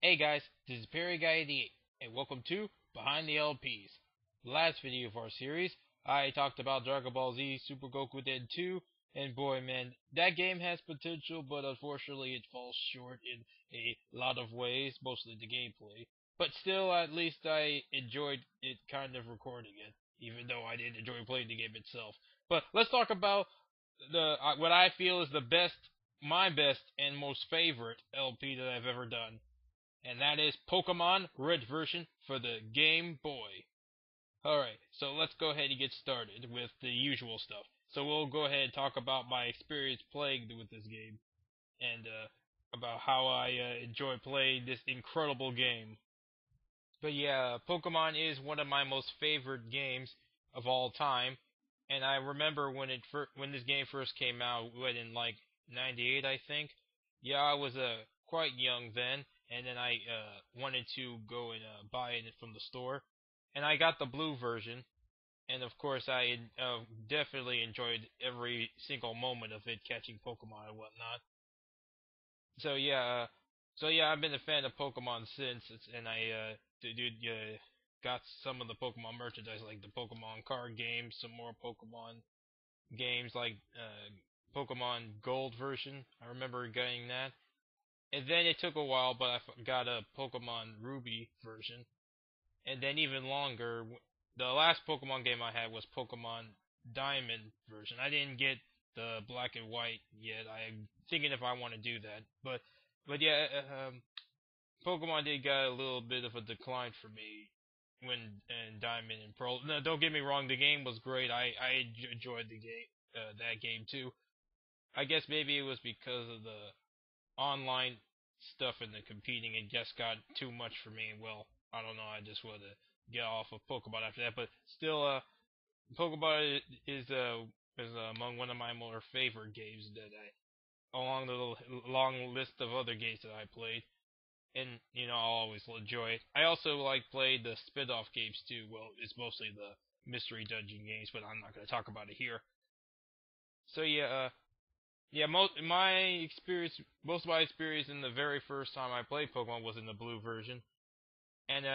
Hey guys, this is Perry Guy 88, and welcome to Behind the LPs. Last video of our series, I talked about Dragon Ball Z Super Goku Dead 2, and boy man, that game has potential, but unfortunately it falls short in a lot of ways, mostly the gameplay. But still, at least I enjoyed it kind of recording it, even though I didn't enjoy playing the game itself. But let's talk about what I feel is the best, my best, and most favorite LP that I've ever done, and that is Pokemon Red version for the Game Boy. Alright, so let's go ahead and get started with the usual stuff. So we'll go ahead and talk about my experience playing with this game, and about how I enjoy playing this incredible game. But yeah, Pokemon is one of my most favorite games of all time, and I remember when this game first came out, in like '98, I think. Yeah, I was quite young then, and then I wanted to go and buy it from the store, and I got the blue version, and of course I definitely enjoyed every single moment of it, catching Pokemon and whatnot. So yeah, I've been a fan of Pokemon since, and I got some of the Pokemon merchandise, like the Pokemon card games, some more Pokemon games like Pokemon Gold version. I remember getting that, and then it took a while, but got a Pokemon Ruby version, and then even longer. The last Pokemon game I had was Pokemon Diamond version. I didn't get the black and white yet. I'm thinking if I want to do that, but yeah, Pokemon did got a little bit of a decline for me when in Diamond and Pearl. No, don't get me wrong, the game was great. I enjoyed the game, that game too. I guess maybe it was because of the online stuff and the competing. It just got too much for me. Well, I don't know. I just wanted to get off of Pokemon after that, but still, Pokemon is among one of my more favorite games that along the long list of other games that I played, and I'll always enjoy it. I also like play the spin-off games too. Well, it's mostly the mystery dungeon games, but I'm not going to talk about it here. So most of my experience in the very first time I played Pokemon was in the blue version, and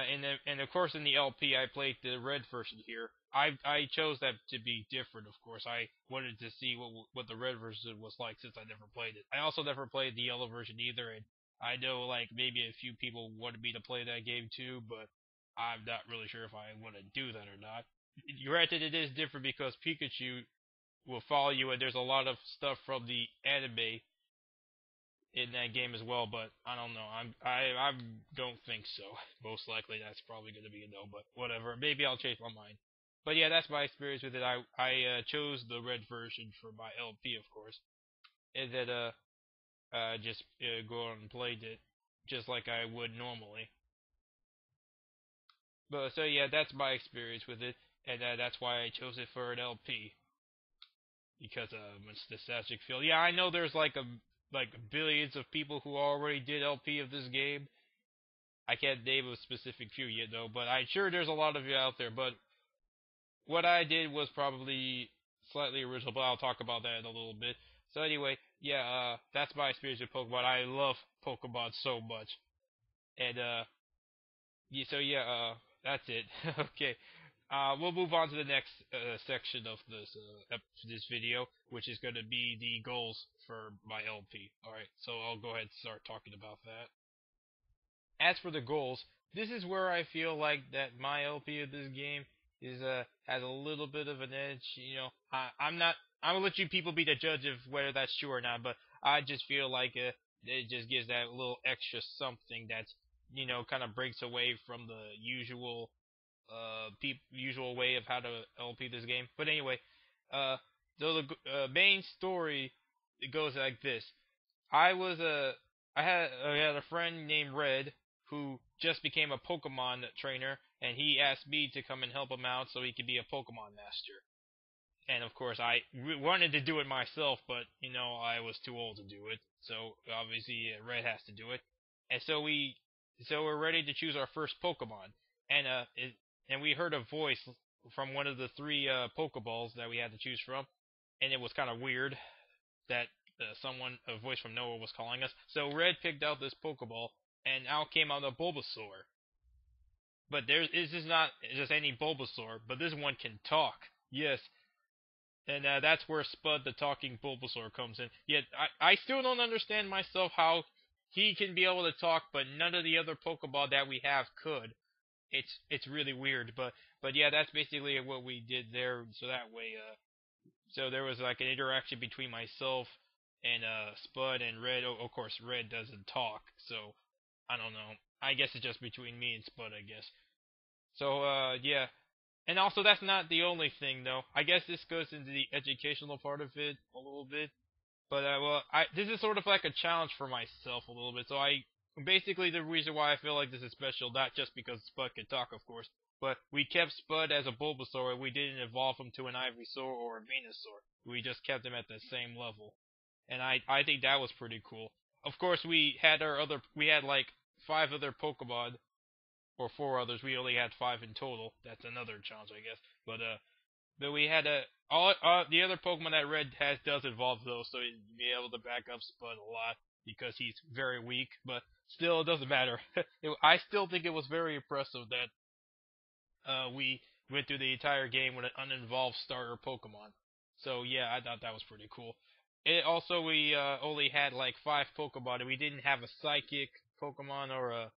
of course in the LP I played the red version here. I chose that to be different. Of course, I wanted to see what the red version was like since I never played it. I also never played the yellow version either, and I know like maybe a few people wanted me to play that game too, but I'm not really sure if I want to do that or not. Granted, it is different because Pikachu will follow you, and there's a lot of stuff from the anime in that game as well, but I don't know. I don't think so. Most likely that's probably going to be a no, but whatever. Maybe I'll change my mind. But yeah, that's my experience with it. I chose the red version for my LP, of course, and then just go on and played it just like I would normally. But so yeah, that's my experience with it, and that's why I chose it for an LP, because it's nostalgic feel. Yeah, I know there's like billions of people who already did LP of this game. I can't name a specific few yet though, but I'm sure there's a lot of you out there. But what I did was probably slightly original, but I'll talk about that in a little bit. So anyway, yeah, that's my experience with Pokemon. I love Pokemon so much, and that's it. Okay. We'll move on to the next section of this video, which is going to be the goals for my LP. All right, so I'll go ahead and start talking about that. As for the goals, this is where I feel like that my LP of this game is has a little bit of an edge. I'm not. I'm gonna let you people be the judge of whether that's true or not, but I just feel like it just gives that little extra something that's kind of breaks away from the usual way of how to LP this game. But anyway, uh, the main story, it goes like this. I was a I had a friend named Red who just became a Pokemon trainer, and he asked me to come and help him out so he could be a Pokemon master. And of course, I wanted to do it myself, but I was too old to do it. So obviously, Red has to do it. And so we're ready to choose our first Pokemon. And and we heard a voice from one of the three Pokeballs that we had to choose from, and it was kind of weird that a voice from nowhere was calling us. So Red picked out this Pokeball, and out came out a Bulbasaur. But this is not just any Bulbasaur, but this one can talk. Yes, and that's where Spud, the talking Bulbasaur, comes in. Yet I still don't understand myself how he can be able to talk, but none of the other Pokeball that we have could. It's really weird, but yeah, that's basically what we did there. So that way, so there was like an interaction between myself and Spud and Red. Oh, of course, Red doesn't talk, so I don't know. I guess it's just between me and Spud, I guess. So yeah, and also that's not the only thing though. I guess this goes into the educational part of it a little bit. But well, this is sort of like a challenge for myself a little bit. So I basically the reason why I feel like this is special, not just because Spud can talk, of course, but we kept Spud as a Bulbasaur and we didn't evolve him to an Ivysaur or a Venusaur. We just kept him at the same level, and I think that was pretty cool. Of course, we had like 5 other Pokemon or 4 others. We only had 5 in total. That's another challenge, I guess. But we had all the other Pokemon that Red has does evolve though, so he'd be able to back up Spud a lot because he's very weak. But still, it doesn't matter. I still think it was very impressive that we went through the entire game with an uninvolved starter Pokemon. So yeah, I thought that was pretty cool. It also we only had like 5 Pokemon, and we didn't have a Psychic Pokemon or a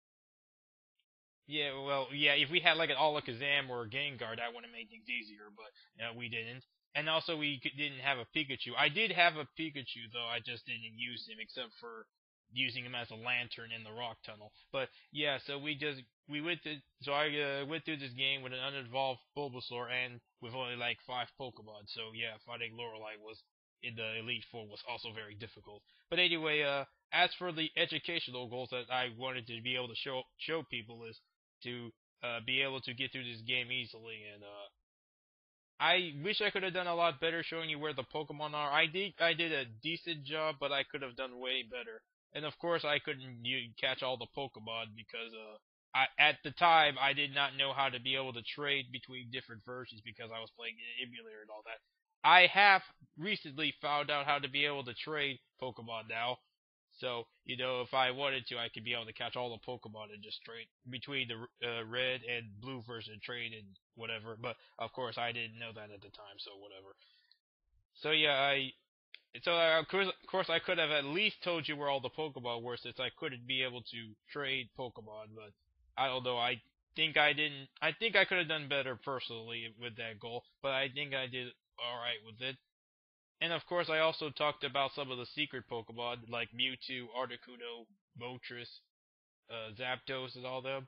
yeah, well, yeah, if we had like an Alakazam or a Gengar, that would have made things easier, but we didn't. And also, didn't have a Pikachu. I did have a Pikachu, though, I just didn't use him, except for using him as a lantern in the rock tunnel. But, yeah, so I went through this game with an uninvolved Bulbasaur and with only like 5 Pokemon. So, yeah, fighting Lorelei was, in the Elite Four, was also very difficult. But anyway, as for the educational goals that I wanted to be able to show people is to be able to get through this game easily. And I wish I could have done a lot better showing you where the Pokemon are. I did a decent job, but I could have done way better. And of course, I couldn't catch all the Pokemon because at the time I did not know how to be able to trade between different versions because I was playing an emulator and all that. I have recently found out how to be able to trade Pokemon now, so, if I wanted to, I could be able to catch all the Pokemon and just trade between the red and blue version, trade and whatever. But of course, I didn't know that at the time, so whatever. So yeah, of course I could have at least told you where all the Pokemon were, since I couldn't be able to trade Pokemon. But I don't know. I think I didn't. I think I could have done better personally with that goal, but I think I did all right with it. And of course, I also talked about some of the secret Pokemon, like Mewtwo, Articuno, Moltres, Zapdos, and all them.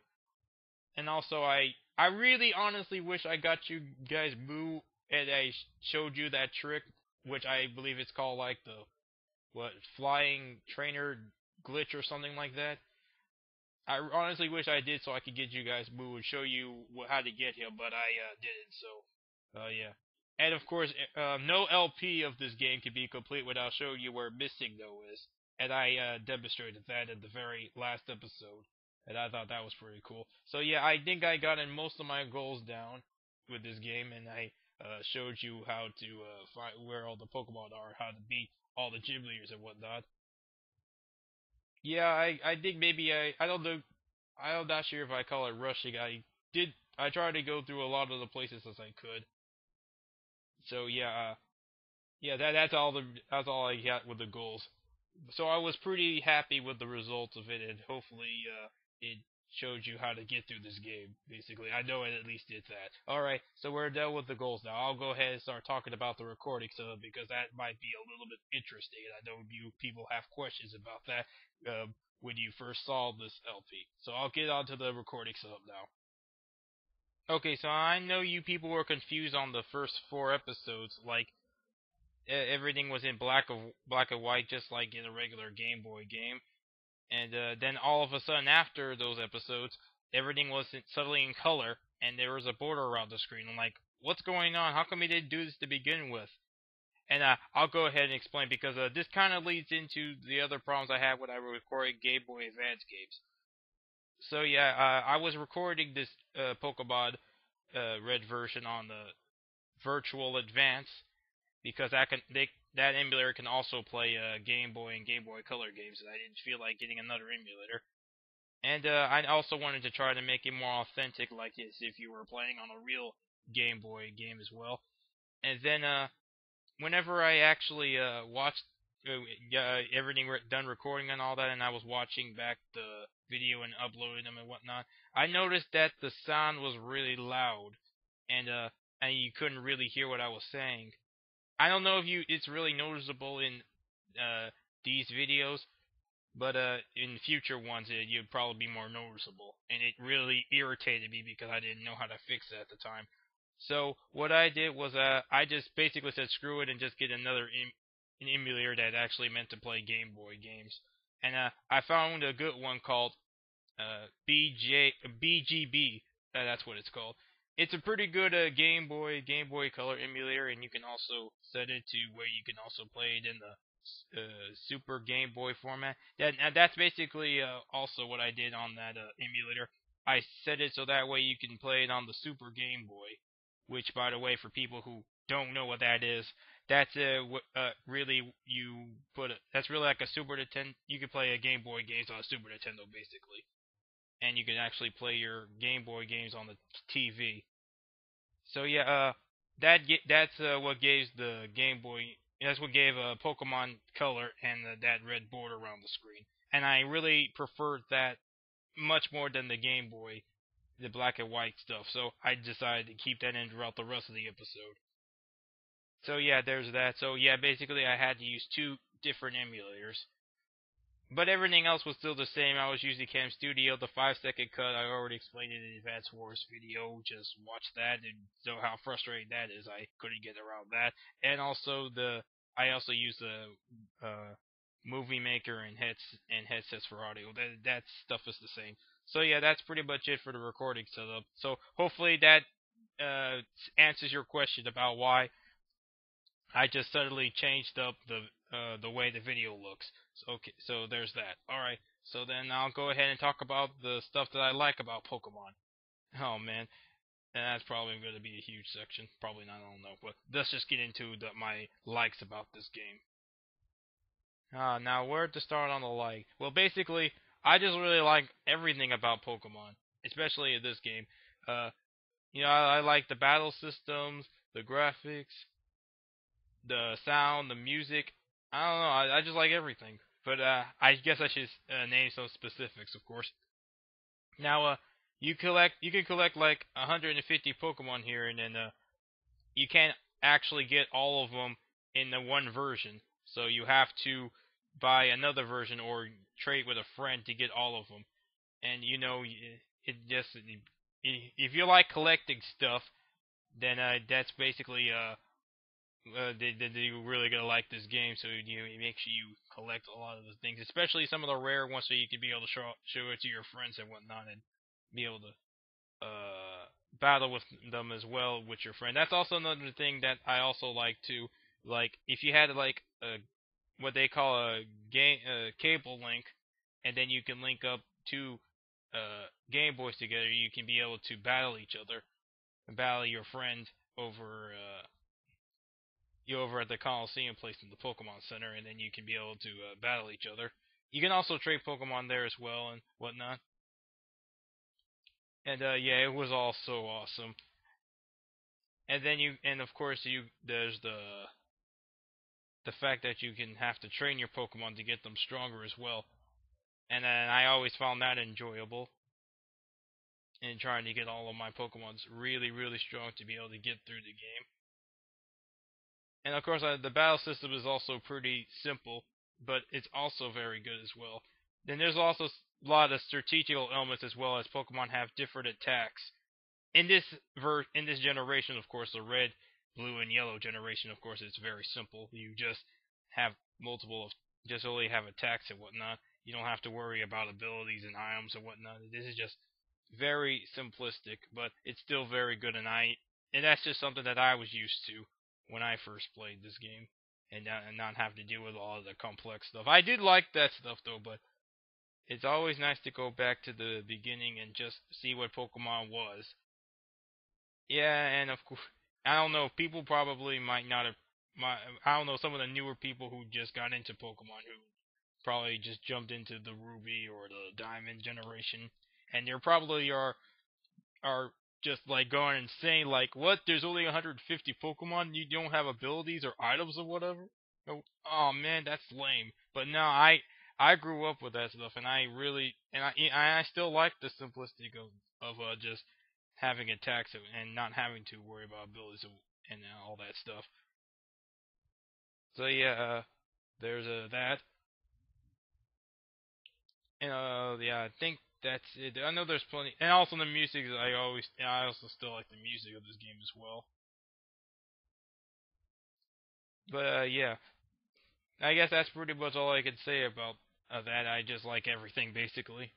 And also, I really honestly wish I got you guys Moo, and I showed you that trick, which I believe it's called like the, what, flying trainer glitch or something like that. I honestly wish I did so I could get you guys Moo and show you how to get him, but I didn't, so, yeah. And of course, no LP of this game can be complete without showing you where MissingNo is. And I demonstrated that in the very last episode. And I thought that was pretty cool. So yeah, I think I got in most of my goals down with this game, and I showed you how to find where all the Pokemon are, how to beat all the gym leaders and whatnot. Yeah, I think maybe I don't know. I'm not sure if I call it rushing. I tried to go through a lot of the places as I could. So yeah, yeah, that's all I got with the goals. So I was pretty happy with the results of it, and hopefully it showed you how to get through this game. Basically, I know it at least did that. All right, so we're done with the goals now. I'll go ahead and start talking about the recording sub because that might be a little bit interesting, and I know you people have questions about that when you first saw this LP. So I'll get on to the recording sub now. Okay, so I know you people were confused on the first 4 episodes, like everything was in black and white, just like in a regular Game Boy game. And then all of a sudden, after those episodes, everything was suddenly in color, and there was a border around the screen. I'm like, what's going on? How come we didn't do this to begin with? And I'll go ahead and explain because this kind of leads into the other problems I had when I was recording Game Boy Advance games. So yeah, I was recording this Pokemon Red version on the Virtual Advance because that emulator can also play Game Boy and Game Boy Color games, and I didn't feel like getting another emulator. And I also wanted to try to make it more authentic, like as if you were playing on a real Game Boy game as well. And then whenever I actually watched everything done recording and all that, and I was watching back the video and uploading them and whatnot, I noticed that the sound was really loud, and you couldn't really hear what I was saying. I don't know if it's really noticeable in these videos, but in future ones you'd probably be more noticeable, and it really irritated me because I didn't know how to fix it at the time. So what I did was I just basically said screw it and just get an emulator that actually meant to play Game Boy games, and I found a good one called BGB. That's what it's called. It's a pretty good Game Boy Color emulator, and you can also set it to where you can also play it in the Super Game Boy format. That's basically also what I did on that emulator. I set it so that way you can play it on the Super Game Boy, which, by the way, for people who don't know what that is, that's really that's really like a Super Nintendo. You can play a Game Boy games on a Super Nintendo basically, and you can actually play your Game Boy games on the TV. So yeah, that's what gave the Game Boy. That's what gave Pokemon Color and that red border around the screen. And I really preferred that much more than the Game Boy, the black and white stuff. So I decided to keep that in throughout the rest of the episode. So yeah, there's that. So yeah, basically I had to use two different emulators. But everything else was still the same. I was using Cam Studio. The 5-second cut, I already explained it in the Advance Wars video. Just watch that and know how frustrating that is. I couldn't get around that. And also I also use the Movie Maker and headsets for audio. That stuff is the same. So yeah, that's pretty much it for the recording setup. So hopefully that answers your question about why I just suddenly changed up the way the video looks. So, okay, so there's that. All right. So then I'll go ahead and talk about the stuff that I like about Pokemon. Oh man, that's probably going to be a huge section. Probably not. I don't know. But let's just get into my likes about this game. Now where to start on the like? Well, basically, I just really like everything about Pokemon, especially in this game. Uh, I like the battle systems, the graphics, the sound, the music. I don't know. I just like everything. But I guess I should name some specifics, of course. Now, you can collect like 150 Pokemon here, and then you can't actually get all of them in the one version. So you have to buy another version or trade with a friend to get all of them. And it just if you like collecting stuff, then that's basically you're really gonna like this game. So it makes you collect a lot of the things, especially some of the rare ones, so you can be able to show it to your friends and whatnot, and be able to battle with them as well with your friend. That's also another thing that I also like too. Like if you had like what they call a game cable link, and then you can link up two Game Boys together, you can be able to battle each other, and battle your friend over you over at the Coliseum place in the Pokemon Center, and then you can be able to battle each other. You can also trade Pokemon there as well and whatnot. And yeah, it was all so awesome. And then and of course there's the fact that you can have to train your Pokemon to get them stronger as well. And then I always found that enjoyable in trying to get all of my Pokemons really, really strong to be able to get through the game. And of course, the battle system is also pretty simple, but it's also very good as well. Then there's also a lot of strategical elements as well, as Pokemon have different attacks. In this generation, of course, the red, blue, and yellow generation, of course, it's very simple. You just have just only have attacks and whatnot. You don't have to worry about abilities and items and whatnot. This is just very simplistic, but it's still very good, and that's just something that I was used to when I first played this game, and not have to deal with all of the complex stuff. I did like that stuff though, but it's always nice to go back to the beginning and just see what Pokemon was. Yeah, and of course, I don't know. People probably might not have. I don't know. Some of the newer people who just got into Pokemon who probably just jumped into the Ruby or the Diamond generation, and there probably are just like going insane. Like, what? There's only 150 Pokemon. You don't have abilities or items or whatever. Oh man, that's lame. But no, I grew up with that stuff, and I really I still like the simplicity of just having attacks and not having to worry about abilities and all that stuff. So yeah, there's that. And yeah, I think that's it. I know there's plenty, and also the music. I also still like the music of this game as well. But yeah, I guess that's pretty much all I can say about that. I just like everything basically.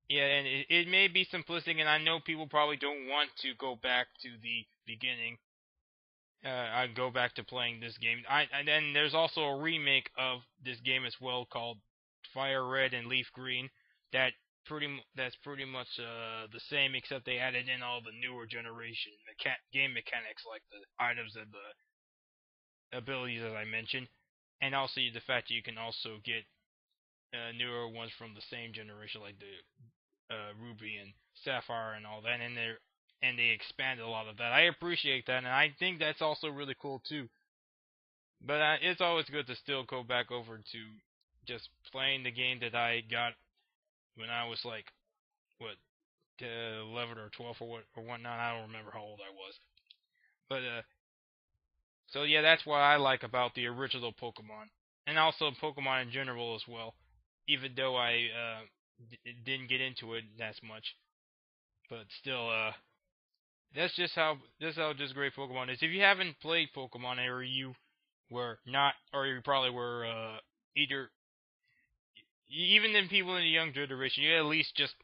Yeah, and it may be simplistic, and I know people probably don't want to go back to the beginning. I go back to playing this game. And then there's also a remake of this game as well called Fire Red and Leaf Green. That's pretty much the same, except they added in all the newer generation game mechanics like the items and the abilities as I mentioned, and also the fact that you can also get newer ones from the same generation like the Ruby and Sapphire and all that, and they expanded a lot of that. I appreciate that, and I think that's also really cool too. But it's always good to still go back over to just playing the game that I got when I was like what 11 or 12 or whatnot. I don't remember how old I was. But so yeah, that's what I like about the original Pokemon, and also Pokemon in general as well. Even though I didn't get into it as much, but still, that's how just great Pokemon is. If you haven't played Pokemon, or you were not, or you probably were either, even in people in the young generation, you at least just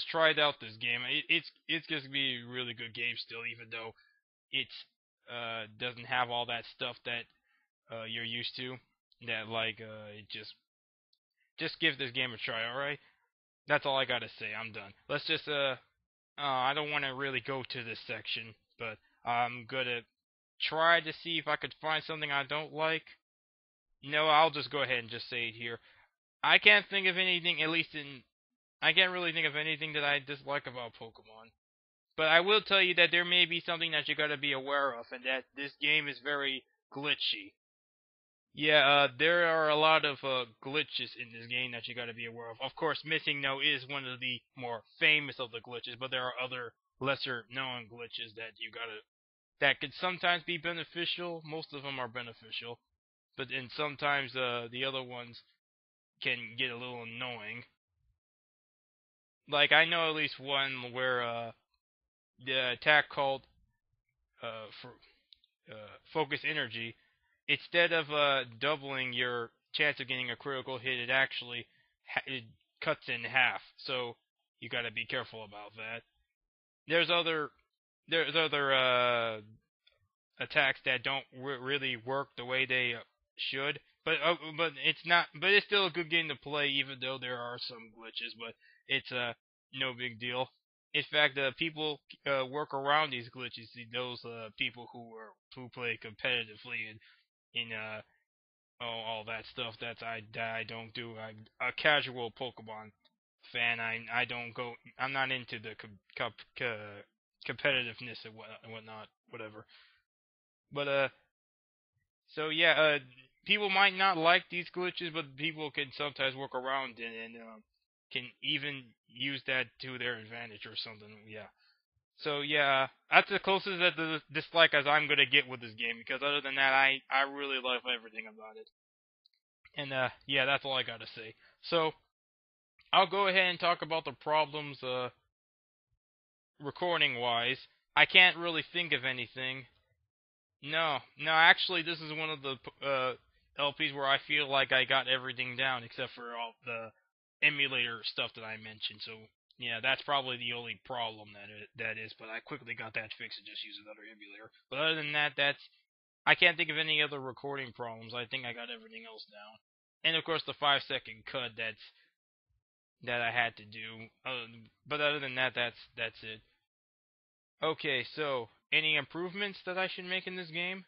tried out this game. It's going to be a really good game still, even though it's doesn't have all that stuff that you're used to. That like it just give this game a try. All right, that's all I gotta say. I'm done. Let's just I don't want to really go to this section, but I'm gonna try to see if I could find something I don't like. No, I'll just go ahead and just say it here. I can't think of anything, at least I can't really think of anything that I dislike about Pokemon. But I will tell you that there may be something that you gotta be aware of, and that this game is very glitchy. Yeah, there are a lot of glitches in this game that you gotta be aware of. Of course, Missing No is one of the more famous of the glitches, but there are other lesser known glitches that could sometimes be beneficial. Most of them are beneficial, but then sometimes the other ones can get a little annoying. Like I know at least one where the attack called for focus energy, instead of doubling your chance of getting a critical hit, it cuts in half. So you got to be careful about that. There's other attacks that don't really work the way they should. But it's not. But it's still a good game to play, even though there are some glitches. But it's no big deal. In fact, people work around these glitches. Those people who play competitively and in all that stuff that I don't do. I'm a casual Pokemon fan. I don't go. I'm not into the competitiveness and whatnot, whatever. But so yeah, people might not like these glitches, but people can sometimes work around it and can even use that to their advantage or something. Yeah. So yeah, that's the closest that the dislike as I'm gonna get with this game, because other than that, I really love everything about it. And yeah, that's all I gotta say. So I'll go ahead and talk about the problems recording wise. I can't really think of anything. No, actually, this is one of the LPs where I feel like I got everything down except for all the emulator stuff that I mentioned. So yeah, that's probably the only problem that is. But I quickly got that fixed and just used another emulator. But other than that, I can't think of any other recording problems. I think I got everything else down. And of course, the 5-second cut that I had to do. But other than that, that's it. Okay, so any improvements that I should make in this game?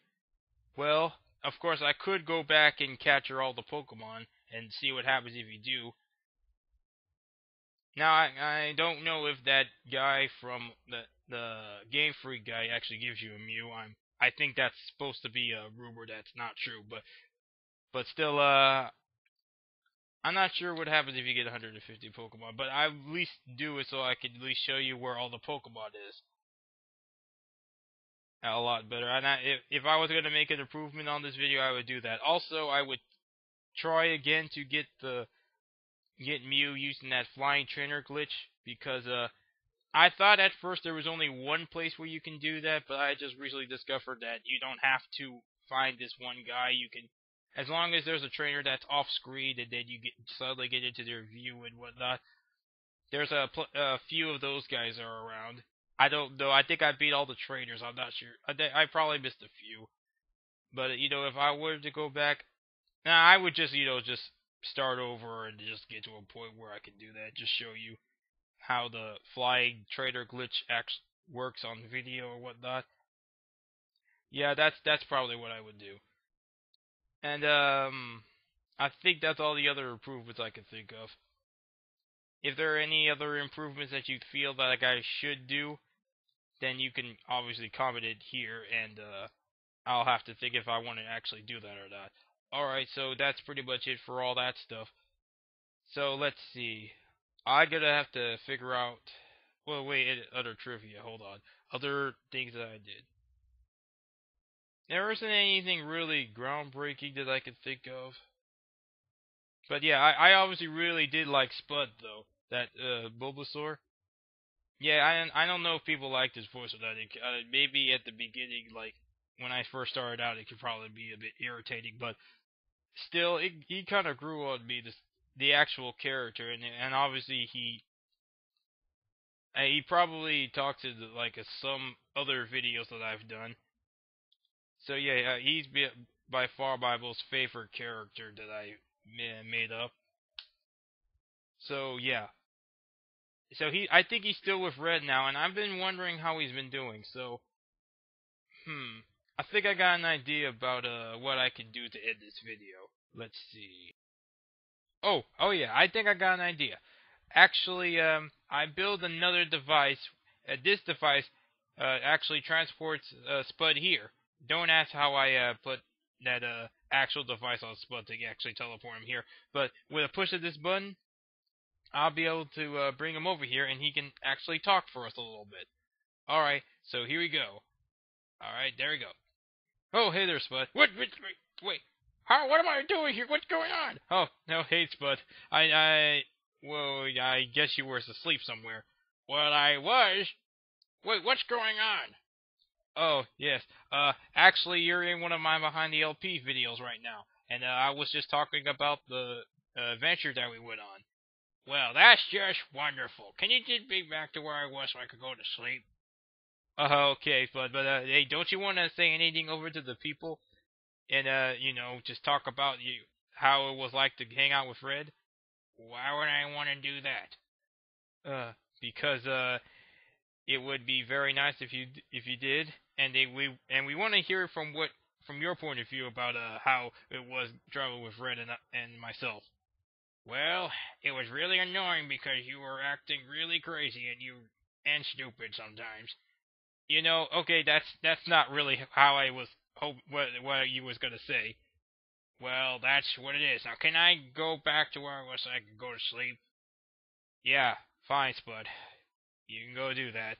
Well, of course, I could go back and capture all the Pokemon and see what happens if you do. Now, I don't know if that guy from the Game Freak guy actually gives you a Mew. I think that's supposed to be a rumor that's not true, but still, I'm not sure what happens if you get 150 Pokemon, but I at least do it so I can at least show you where all the Pokemon is. A lot better. And if I was gonna make an improvement on this video, I would do that. Also, I would try again to get Mew using that flying trainer glitch, because I thought at first there was only one place where you can do that, but I just recently discovered that you don't have to find this one guy. You can, as long as there's a trainer that's off screen and then you suddenly get into their view and whatnot. There's a few of those guys are around. I don't know. I think I beat all the trainers. I'm not sure. I probably missed a few. But if I were to go back, I would just just start over and just get to a point where I can do that. Just show you how the flying trainer glitch actually works on video or whatnot. Yeah, that's probably what I would do. And I think that's all the other improvements I can think of. If there are any other improvements that you feel that I should do, then you can obviously comment it here, and I'll have to think if I want to actually do that or not. Alright, so that's pretty much it for all that stuff. So let's see. I'm gonna have to figure out... Well, wait, other trivia, hold on. Other things that I did. There isn't anything really groundbreaking that I can think of. But yeah, I obviously really did like Spud, though. That Bulbasaur. Yeah, I don't know if people liked his voice or not. Maybe at the beginning, like when I first started out, it could probably be a bit irritating, but still, he kind of grew on me. The actual character, and obviously he probably talks in like some other videos that I've done. So yeah, he's by far my most favorite character that I made up. So yeah. So I think he's still with Red now, and I've been wondering how he's been doing. So, I think I got an idea about what I can do to end this video. Let's see. Oh yeah, I think I got an idea. Actually, I built another device. This device actually transports Spud here. Don't ask how I put that actual device on Spud to actually teleport him here. But with a push of this button, I'll be able to bring him over here, and he can actually talk for us a little bit. Alright, so here we go. Alright, there we go. Oh, hey there, Spud. Wait. What am I doing here? What's going on? Oh, no, hey, Spud. Well, I guess you were asleep somewhere. Well, I was. Wait, what's going on? Oh, yes. Actually, you're in one of my Behind the LP videos right now. And, I was just talking about the adventure that we went on. Well, that's just wonderful. Can you get me back to where I was so I could go to sleep? Okay, but hey, don't you want to say anything over to the people, and just talk about how it was like to hang out with Red? Why would I want to do that? Because it would be very nice if you did, and we want to hear from your point of view about how it was traveling with Red and myself. Well, it was really annoying because you were acting really crazy and stupid sometimes. Okay, that's not really how I was what you was gonna say. Well, that's what it is. Now, can I go back to where I was so I can go to sleep? Yeah, fine, Spud. You can go do that.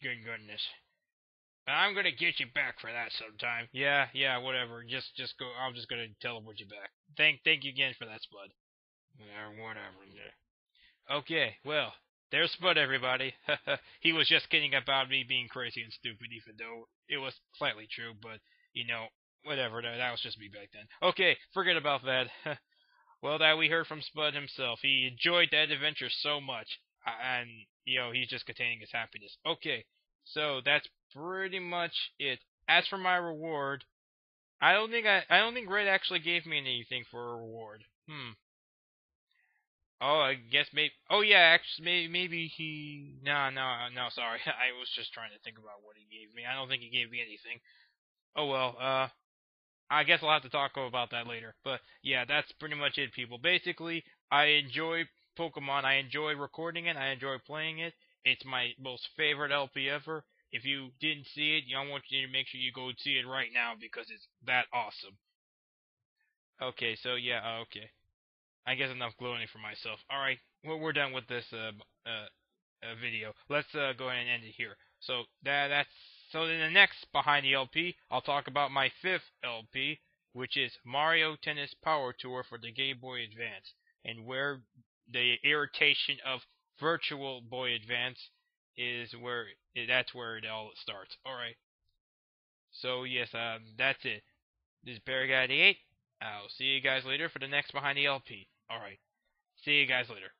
Good goodness. I'm gonna get you back for that sometime. Yeah, whatever. Just go. I'm just gonna teleport you back. Thank you again for that, Spud. Whatever. Okay, well, there's Spud, everybody. He was just kidding about me being crazy and stupid, even though it was slightly true, but, whatever, that was just me back then. Okay, forget about that. Well, that we heard from Spud himself. He enjoyed that adventure so much, and, he's just containing his happiness. Okay, so that's pretty much it. As for my reward, I don't think Red actually gave me anything for a reward. Oh, I guess maybe. Oh yeah, actually, maybe he. No, sorry. I was just trying to think about what he gave me. I don't think he gave me anything. Oh well. I guess I'll have to talk about that later. But yeah, that's pretty much it, people. Basically, I enjoy Pokemon. I enjoy recording it. I enjoy playing it. It's my most favorite LP ever. If you didn't see it, I want you to make sure you go see it right now because it's that awesome. Okay, so yeah, okay. I guess enough gloating for myself. All right, we're done with this video. Let's go ahead and end it here. So that's so in the next behind the LP, I'll talk about my fifth LP, which is Mario Tennis Power Tour for the Game Boy Advance, and where the irritation of Virtual Boy Advance is where that's where it all starts. All right. So yes, that's it. This is Barry Guy 88. I'll see you guys later for the next behind the LP. All right. See you guys later.